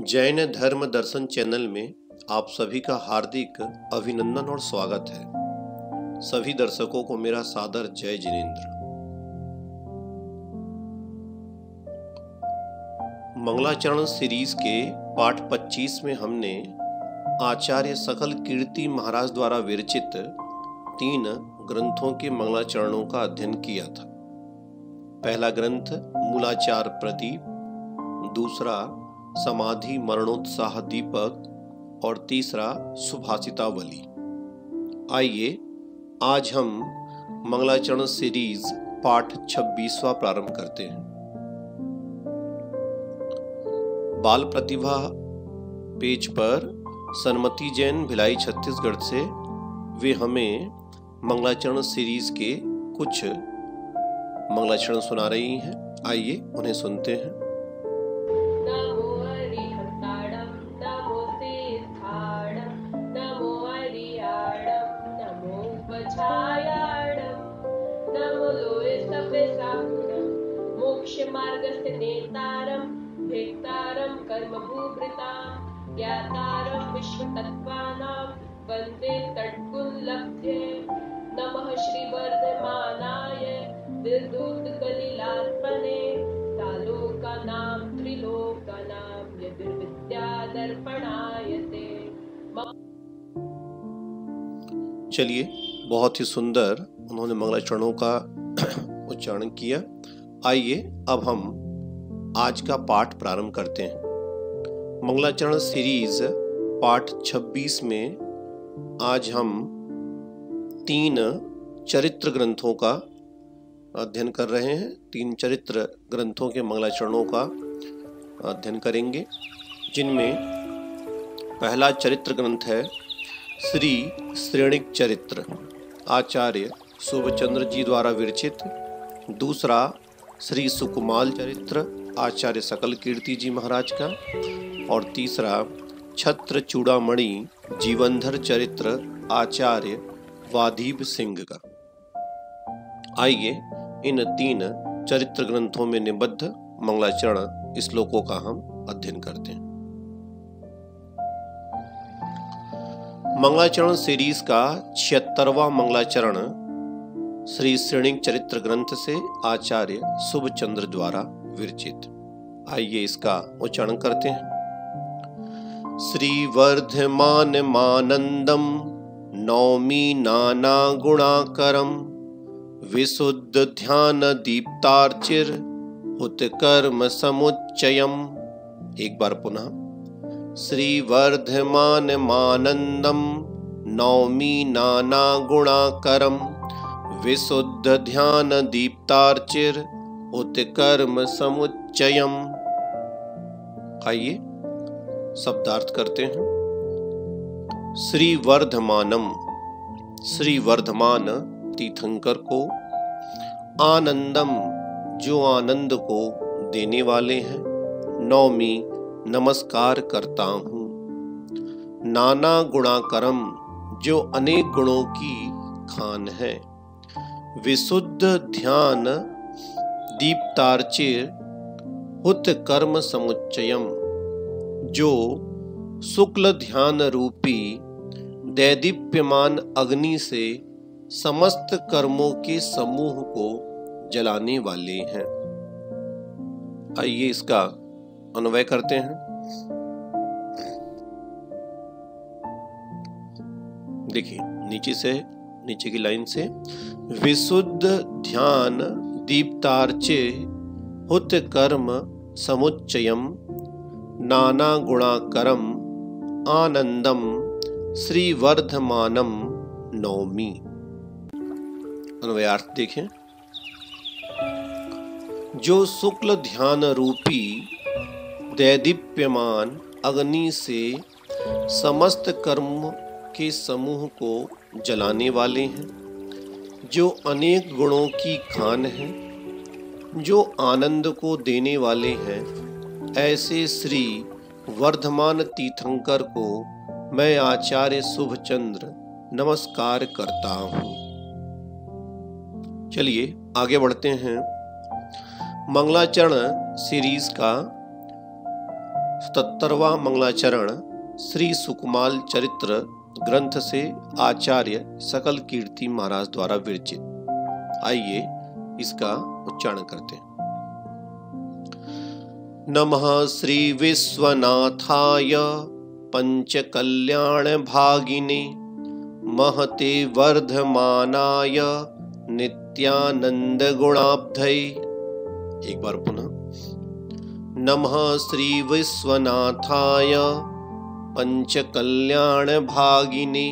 जैन धर्म दर्शन चैनल में आप सभी का हार्दिक अभिनंदन और स्वागत है। सभी दर्शकों को मेरा सादर जय जिनेंद्र। मंगलाचरण सीरीज के पाठ 25 में हमने आचार्य सकल कीर्ति महाराज द्वारा विरचित 3 ग्रंथों के मंगलाचरणों का अध्ययन किया था। पहला ग्रंथ मूलाचार प्रदीप, दूसरा समाधि मरणोत्साह दीपक और तीसरा सुभाषितावली। आइए आज हम मंगलाचरण सीरीज पाठ 26वां प्रारंभ करते हैं। बाल प्रतिभा पेज पर सन्मति जैन भिलाई छत्तीसगढ़ से वे हमें मंगलाचरण सीरीज के कुछ मंगलाचरण सुना रही हैं। आइए उन्हें सुनते हैं। मार्गस्य नेतारं भेक्तारं कर्मभूभृतां ज्ञातारं विश्वतत्त्वानां वन्दे तट्कुल्लब्धे। नमः श्रीवर्धमानाय विद्युत्कलिलात्मने सालोकानां त्रिलोकानां यद्विद्यादर्पणायते। चलिए, बहुत ही सुंदर उन्होंने मंगलाचरणों का उच्चारण किया। आइए अब हम आज का पाठ प्रारंभ करते हैं। मंगलाचरण सीरीज पाठ 26 में आज हम 3 चरित्र ग्रंथों का अध्ययन कर रहे हैं। 3 चरित्र ग्रंथों के मंगलाचरणों का अध्ययन करेंगे, जिनमें पहला चरित्र ग्रंथ है श्री श्रेणिक चरित्र, आचार्य शुभचंद्र जी द्वारा विरचित। दूसरा श्री सुकुमाल चरित्र, आचार्य सकल कीर्ति जी महाराज का। और तीसरा छत्र चूड़ामणि जीवनधर चरित्र, आचार्य वादीब सिंह का। आइए इन 3 चरित्र ग्रंथों में निबद्ध मंगलाचरण श्लोकों का हम अध्ययन करते हैं। मंगलाचरण सीरीज का 76वां मंगलाचरण श्री श्रेणिक चरित्र ग्रंथ से आचार्य शुभचंद्र द्वारा विरचित। आइए इसका उच्चारण करते हैं। श्री वर्धमान मानंदम नौमी नाना गुणाकरम विशुद्ध ध्यान दीप्तार्चिर हुत कर्म समुच्चयम। एक बार पुनः। श्री वर्धमान मानंदम नौमी नाना गुणाकरम विशुद्ध ध्यान दीप्तार्चिर उत कर्म समुच्चयम। आइए शब्दार्थ करते हैं। श्री वर्धमानम, श्री वर्धमान तीर्थंकर को, आनंदम जो आनंद को देने वाले हैं, नौमी नमस्कार करता हूँ, नाना गुणाकरम जो अनेक गुणों की खान है, विशुद्ध ध्यान दीप्तार्चिर हुत कर्म समुच्चयम जो शुक्ल ध्यान रूपी दैदीप्यमान अग्नि से समस्त कर्मों के समूह को जलाने वाले हैं। आइए इसका अन्वय करते हैं। देखिए नीचे की लाइन से, विशुद्ध ध्यान दीप्तार्चे हुत कर्म समुच्चयम नाना गुणाकरम आनंदम श्री वर्धमानम नौमी। अन्वयार्थ देखें। जो शुक्ल ध्यान रूपी दैदीप्यमान अग्नि से समस्त कर्म के समूह को जलाने वाले हैं, जो अनेक गुणों की खान है, जो आनंद को देने वाले हैं, ऐसे श्री वर्धमान तीर्थंकर को मैं आचार्य शुभचंद्र नमस्कार करता हूँ। चलिए आगे बढ़ते हैं। मंगलाचरण सीरीज का 78वां मंगलाचरण श्री सुकुमाल चरित्र ग्रंथ से आचार्य सकल कीर्ति महाराज द्वारा विरचित। आइए इसका उच्चारण करते हैं। नमः श्री विश्वनाथाय पंच कल्याण भागिने महते वर्धमानाय नित्यानंद गुणाब्धये। एक बार पुनः। नमः श्री विश्वनाथाय पंच कल्याण भागिने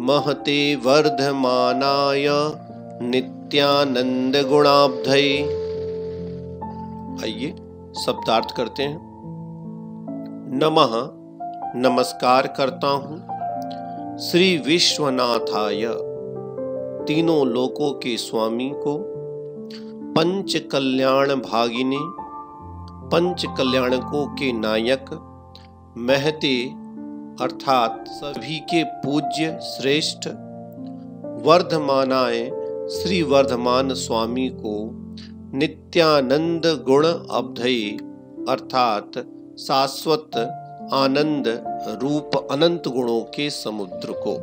महते वर्धमानाय नित्यानंद गुणाब्धये। आइए शब्दार्थ करते हैं। नमः नमस्कार करता हूँ श्री विश्वनाथाय तीनों लोकों के स्वामी को, पंच कल्याण भागिने पंच कल्याणकों के नायक, महते अर्थात सभी के पूज्य श्रेष्ठ, वर्धमानाय श्री वर्धमान स्वामी को, नित्यानंद गुण अब्धये अर्थात शाश्वत आनंद रूप अनंत गुणों के समुद्र को।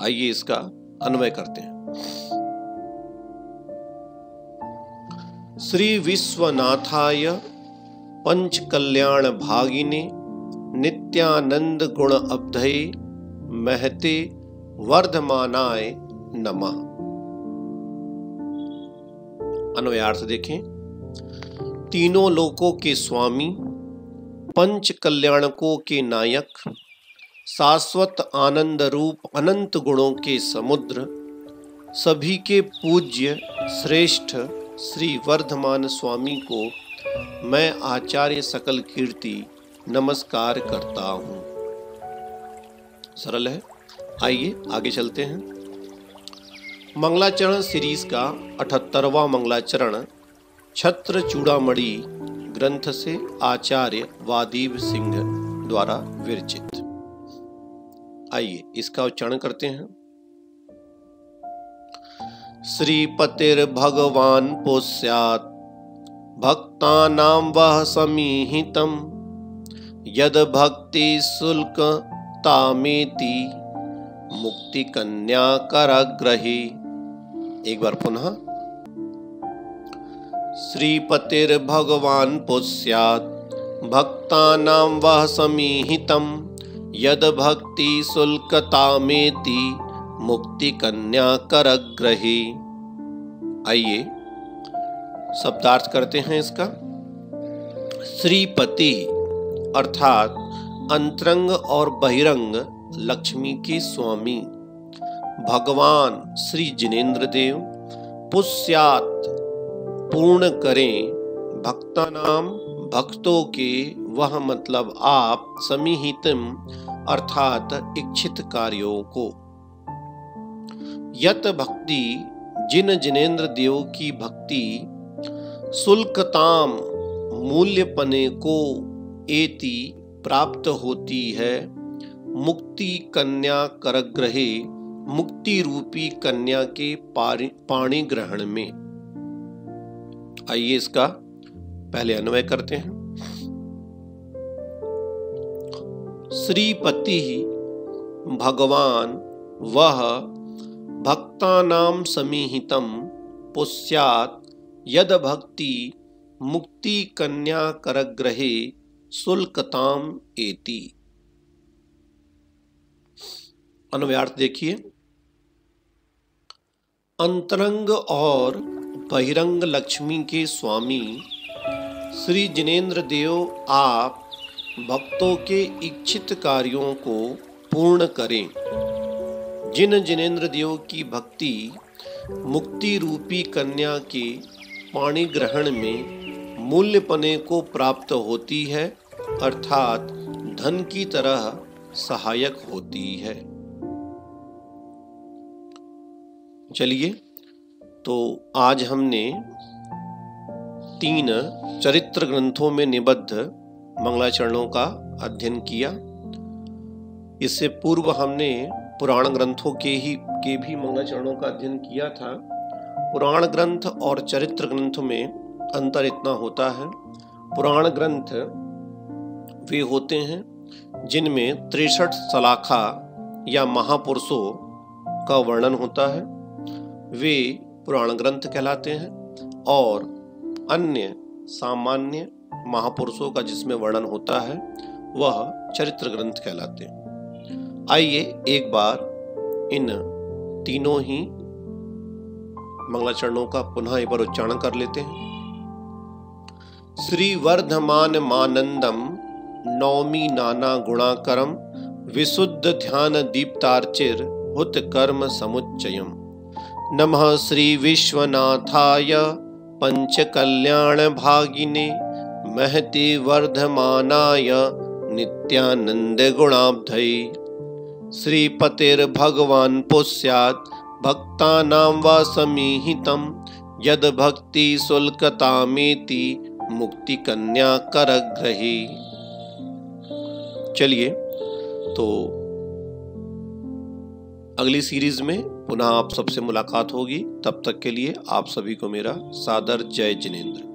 आइए इसका अन्वय करते हैं। श्री विश्वनाथाय पंच कल्याण भागिने नित्यानंद गुण अब्धये महते वर्धमानाय नमः। अन्वयार्थ देखें। तीनों लोकों के स्वामी, पंच कल्याणकों के नायक, शाश्वत आनंद रूप अनंत गुणों के समुद्र, सभी के पूज्य श्रेष्ठ श्री वर्धमान स्वामी को मैं आचार्य सकल कीर्ति नमस्कार करता हूँ। सरल है। आइए आगे चलते हैं। मंगलाचरण सीरीज का 78वां मंगलाचरण छत्र चूड़ामणि ग्रंथ से आचार्य वादीब सिंह द्वारा विरचित। आइए इसका उच्चारण करते हैं। श्रीपतिर्भगवान् पुस्यात् भक्तानां वह समीहितं यद भक्ति शुल्क तामेति मुक्ति कन्या कराग्रही। एक बार पुनः। श्रीपतिर्भगवान् पुस्यात् भक्तानां वह समीहितं यद भक्ति शुल्क तामेति मुक्ति कन्या कराग्रही। आइए शब्दार्थ करते हैं इसका। श्रीपति अर्थात अंतरंग और बहिरंग लक्ष्मी के स्वामी, भगवान श्री जिनेन्द्र देव, पुस्यात् पूर्ण करें, भक्तानाम भक्तों के, वह मतलब आप, समीहितम अर्थात इच्छित कार्यों को, यत भक्ति जिन जिनेन्द्र देव की भक्ति, शुल्कताम मूल्यपने को, एति प्राप्त होती है, मुक्ति कन्या करग्रहे मुक्ति रूपी कन्या के पाणी ग्रहण में। आइए इसका पहले अन्वय करते हैं। श्रीपति भगवान वह भक्तानां समीहितं पुस्यात् यद भक्ति मुक्ति कन्या करग्रहे शुल्कताम एति। अन्वयार्थ देखिए। अंतरंग और बहिरंग लक्ष्मी के स्वामी श्री जिनेन्द्र देव, आप भक्तों के इच्छित कार्यों को पूर्ण करें। जिन जिनेन्द्र देव की भक्ति मुक्ति रूपी कन्या के पाणी ग्रहण में मूल्यपने को प्राप्त होती है, अर्थात धन की तरह सहायक होती है। चलिए, तो आज हमने 3 चरित्र ग्रंथों में निबद्ध मंगलाचरणों का अध्ययन किया। इससे पूर्व हमने पुराण ग्रंथों के भी मंगलाचरणों का अध्ययन किया था। पुराण ग्रंथ और चरित्र ग्रंथ में अंतर इतना होता है, पुराण ग्रंथ वे होते हैं जिनमें 63 सलाखा या महापुरुषों का वर्णन होता है, वे पुराण ग्रंथ कहलाते हैं। और अन्य सामान्य महापुरुषों का जिसमें वर्णन होता है वह चरित्र ग्रंथ कहलाते हैं। आइए एक बार इन तीनों ही मंगलाचरणों का पुनः एक बार उच्चारण कर लेते हैं। श्री वर्धमान मानंदम नौमी नाना गुणाकरम विशुद्ध ध्यान दीप्तार्चिर हुत कर्म समुच्चयम। नमः श्री विश्वनाथाय पंच कल्याण भागिने महति वर्धमानाय नित्यानंद गुणाब्धये। श्रीपतिर भगवान पुष्यात् भक्तानां वा समीहितं यद भक्ति शुल्कतामेति मुक्ति कन्या करग्रही। चलिए तो अगली सीरीज में पुनः आप सबसे मुलाकात होगी। तब तक के लिए आप सभी को मेरा सादर जय जिनेंद्र।